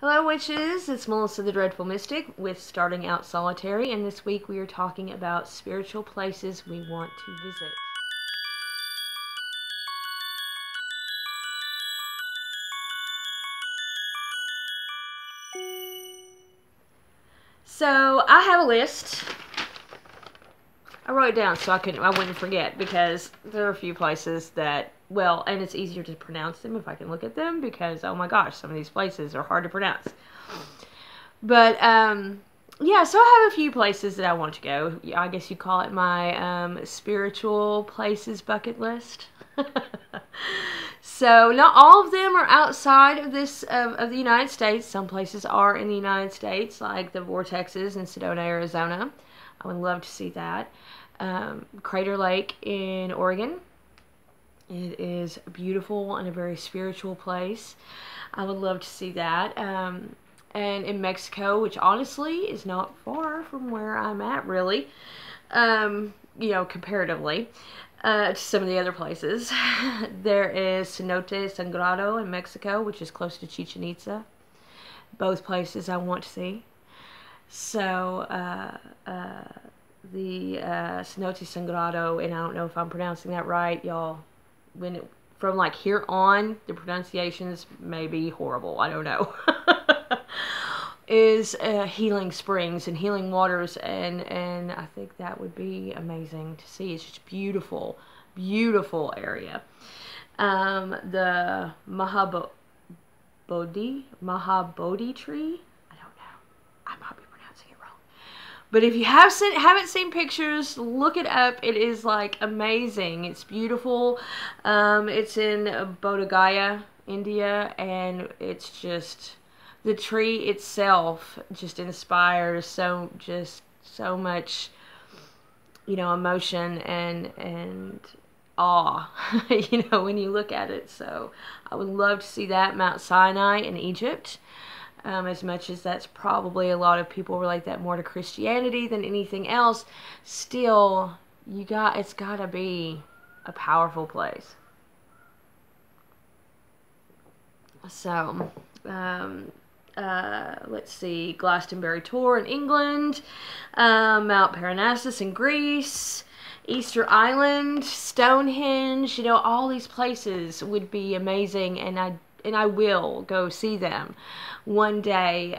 Hello witches, it's Melissa the Dreadful Mystic with Starting Out Solitary, and this week we are talking about spiritual places we want to visit. So I have a list. I wrote it down so I wouldn't forget, because there are a few places that, well, and it's easier to pronounce them if I can look at them, because oh my gosh, some of these places are hard to pronounce. But yeah, so I have a few places that I want to go. I guess you call it my spiritual places bucket list. So not all of them are outside of this of the United States. Some places are in the United States, like the Vortexes in Sedona, Arizona. I would love to see that. Crater Lake in Oregon. It is beautiful and a very spiritual place. I would love to see that. And in Mexico, which honestly is not far from where I'm at, really, you know, comparatively to some of the other places. There is Cenote Sangrado in Mexico, which is close to Chichen Itza. Both places I want to see. So, the Cenote Sangrado, and I don't know if I'm pronouncing that right, y'all. From like here on, the pronunciations may be horrible. I don't know. Is healing springs and healing waters, and I think that would be amazing to see. It's just beautiful, beautiful area. The Mahabodhi tree. I don't know. I might be pronouncing it wrong. But if you haven't seen pictures, look it up. It is like amazing. It's beautiful. It's in Bodh Gaya, India, and it's just, the tree itself just inspires so much, you know, emotion and awe, you know, when you look at it. So I would love to see that. Mount Sinai in Egypt. As much as that's probably a lot of people relate that more to Christianity than anything else, still, it's gotta be a powerful place. So, let's see, Glastonbury Tor in England, Mount Parnassus in Greece, Easter Island, Stonehenge, you know, all these places would be amazing, and I will go see them one day,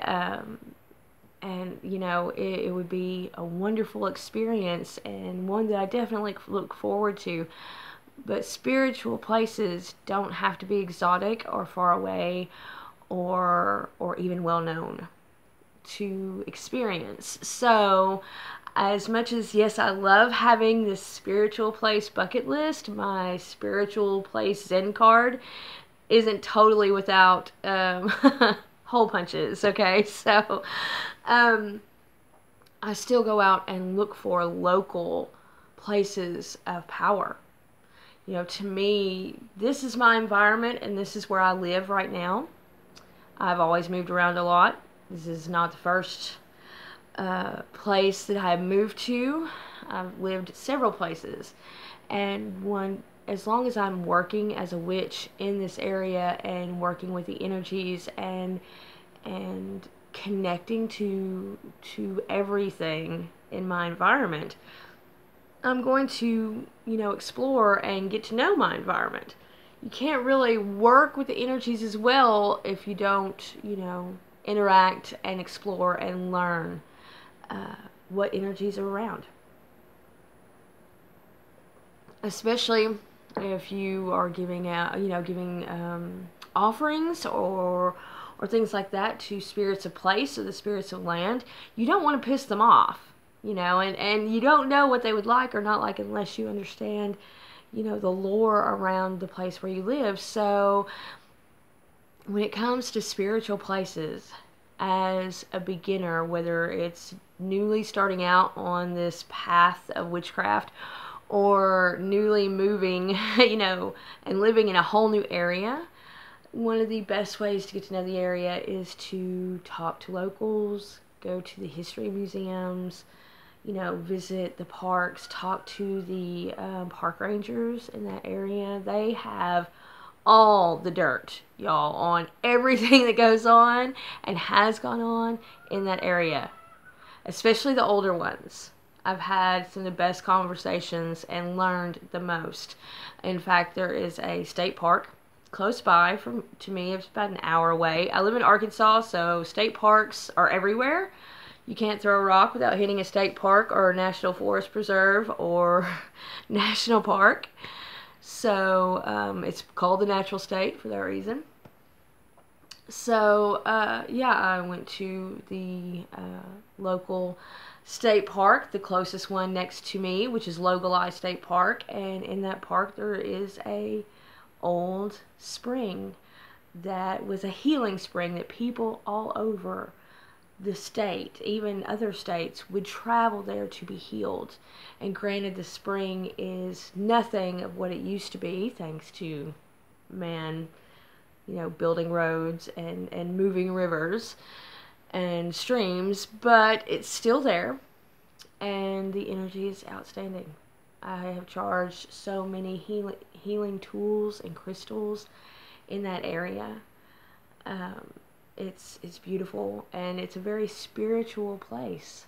and you know, it would be a wonderful experience, and one that I definitely look forward to. But spiritual places don't have to be exotic or far away or even well known to experience. So as much as, yes, I love having this spiritual place bucket list, my spiritual place Zen card isn't totally without hole punches, okay? So I still go out and look for local places of power. You know, to me, this is my environment, and this is where I live right now. I've always moved around a lot. This is not the first place that I have moved to. I've lived several places, and as long as I'm working as a witch in this area and working with the energies and connecting to everything in my environment, I'm going to, you know, explore and get to know my environment. You can't really work with the energies as well if you don't, you know, interact and explore and learn what energies are around. Especially if you are giving out, you know, offerings or things like that to spirits of place or the spirits of land. You don't want to piss them off. You know, and you don't know what they would like or not like unless you understand, you know, the lore around the place where you live. So when it comes to spiritual places, as a beginner, whether it's newly starting out on this path of witchcraft or newly moving, you know, and living in a whole new area, one of the best ways to get to know the area is to talk to locals, go to the history museums, you know, visit the parks, talk to the park rangers in that area. They have all the dirt, y'all, on everything that goes on and has gone on in that area, especially the older ones. I've had some of the best conversations and learned the most. In fact, there is a state park close by to me. It's about an hour away. I live in Arkansas, so state parks are everywhere. You can't throw a rock without hitting a state park or a national forest preserve or national park. So it's called the natural state for that reason. So yeah, I went to the local state park, the closest one next to me, which is Localized State Park, and in that park there is a old spring that was a healing spring that people all over the state, even other states, would travel there to be healed. And granted, the spring is nothing of what it used to be, thanks to man, you know, building roads and moving rivers and streams, but it's still there, and the energy is outstanding. I have charged so many healing tools and crystals in that area. It's beautiful, and it's a very spiritual place.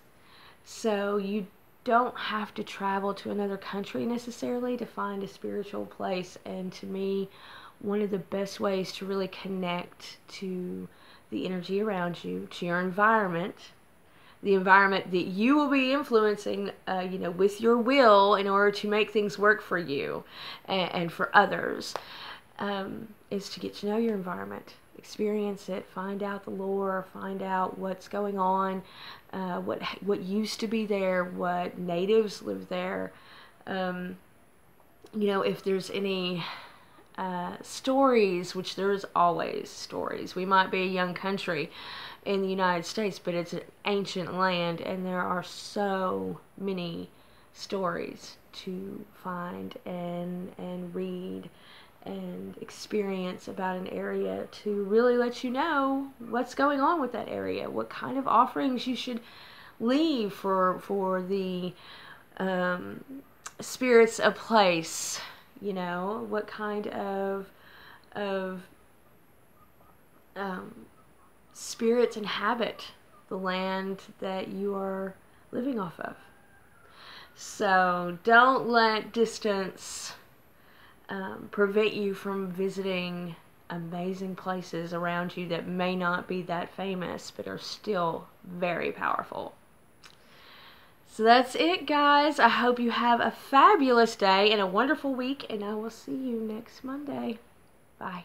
So you don't have to travel to another country necessarily to find a spiritual place. And to me, one of the best ways to really connect to the energy around you, to your environment, the environment that you will be influencing, you know, with your will in order to make things work for you and for others, is to get to know your environment, experience it, find out the lore, find out what's going on, what used to be there, what natives live there. You know, if there's any stories, which there's always stories. We might be a young country in the United States, but it's an ancient land, and there are so many stories to find and read and experience about an area to really let you know what's going on with that area, what kind of offerings you should leave for the spirits of place, you know, what kind of spirits inhabit the land that you are living off of. So don't let distance prevent you from visiting amazing places around you that may not be that famous but are still very powerful. So that's it, guys. I hope you have a fabulous day and a wonderful week, and I will see you next Monday. Bye.